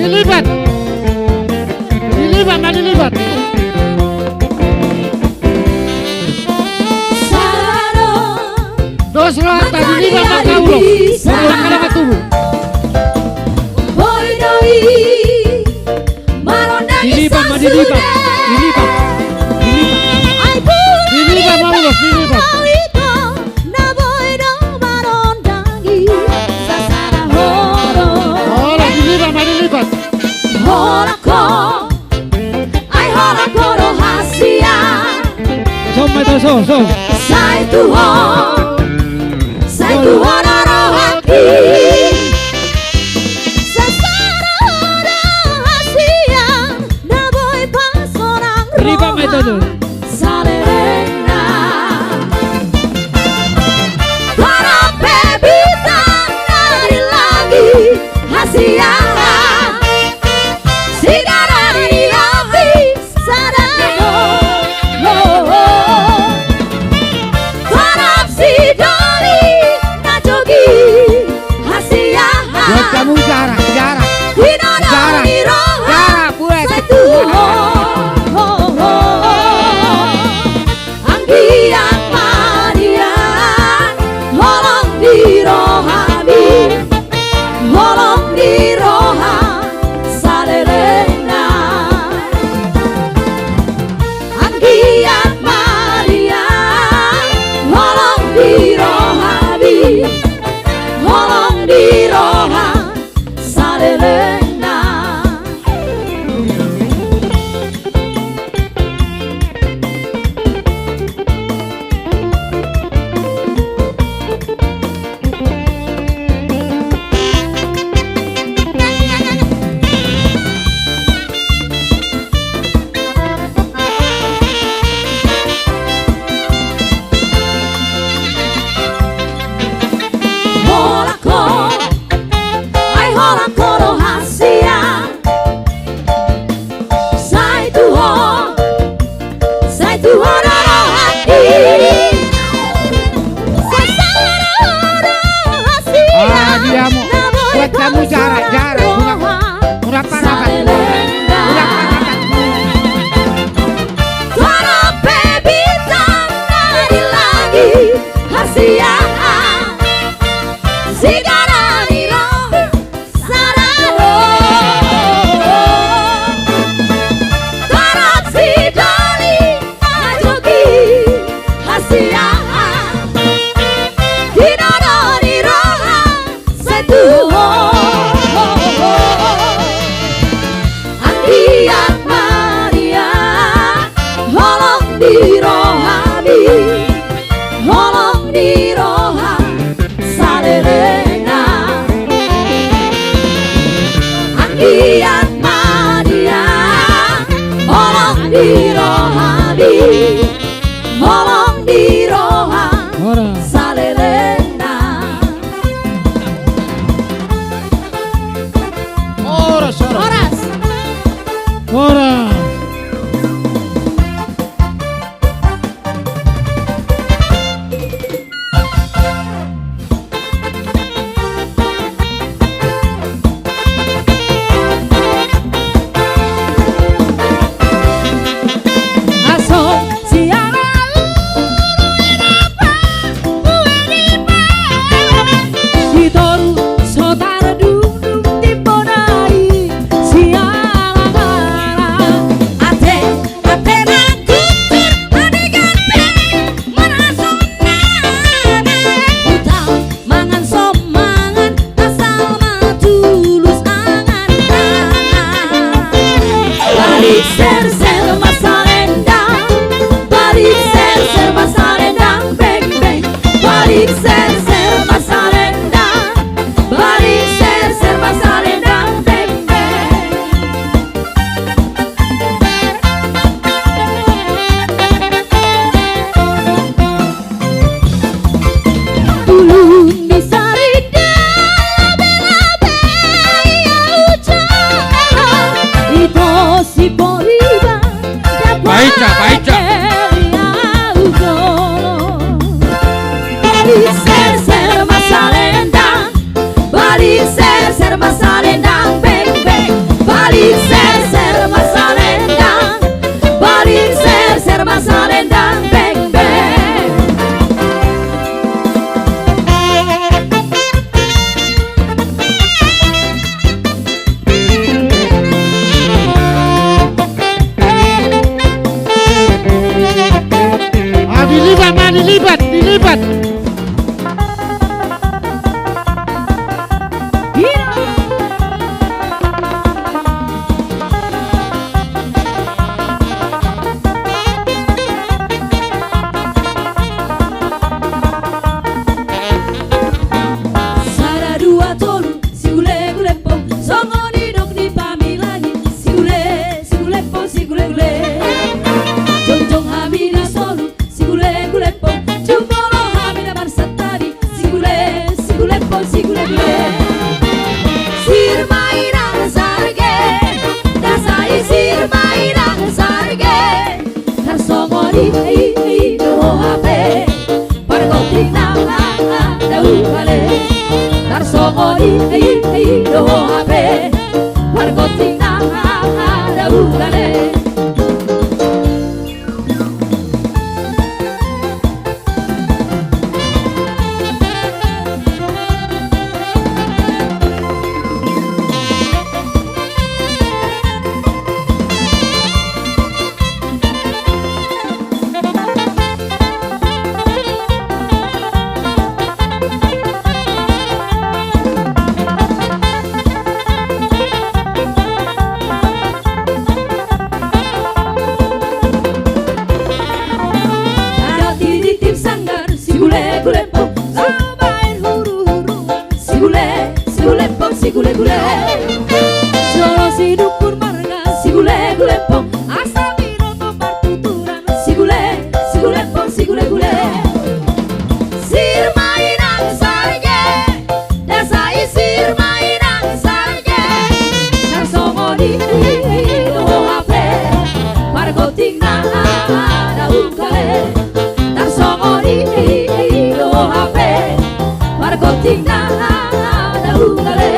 Dilibat. Dilibat, mah dilibat. Dos roh tadi dilibat mah kaulo. Berulang kali ketemu. Dilibat, mah dilibat. Dilibat. Dilibat mah ulos, dilibat. So. Sai Tuhan rohati, sasara rahasia, na boy pas orang roha, salerena, para pebitan dari lagi hasia, sigara di hati sadano. Kamu jarak buat anggian manian holong di rohani, holong di roha salerena, anggian manian holong di rohani, holong di roha salerena. Kamu jarak udah parapat para pebitan dari lagi hasia, sigara di roh sarano, tarap si dali najogi hasia, kinado di roha setuho. Anggian Maria holong di rohani, holong di roha salerena, anggian Maria holong di rohani, holong di roha salerena. Oras. iro habe margotina ada ugale. Si gule gule, solo si dukur marga. Si gule gule pong, asa biro tomar tuturan. Si gule pong, si gule gule. Sir mainang sarge, dasai sir mainang sarge. Narsongo di do hape, margoting na ada ugale. Narsongo di do hape, margoting na ada ugale.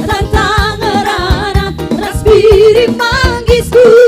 Rantang ngerana, ras biring manggis ku.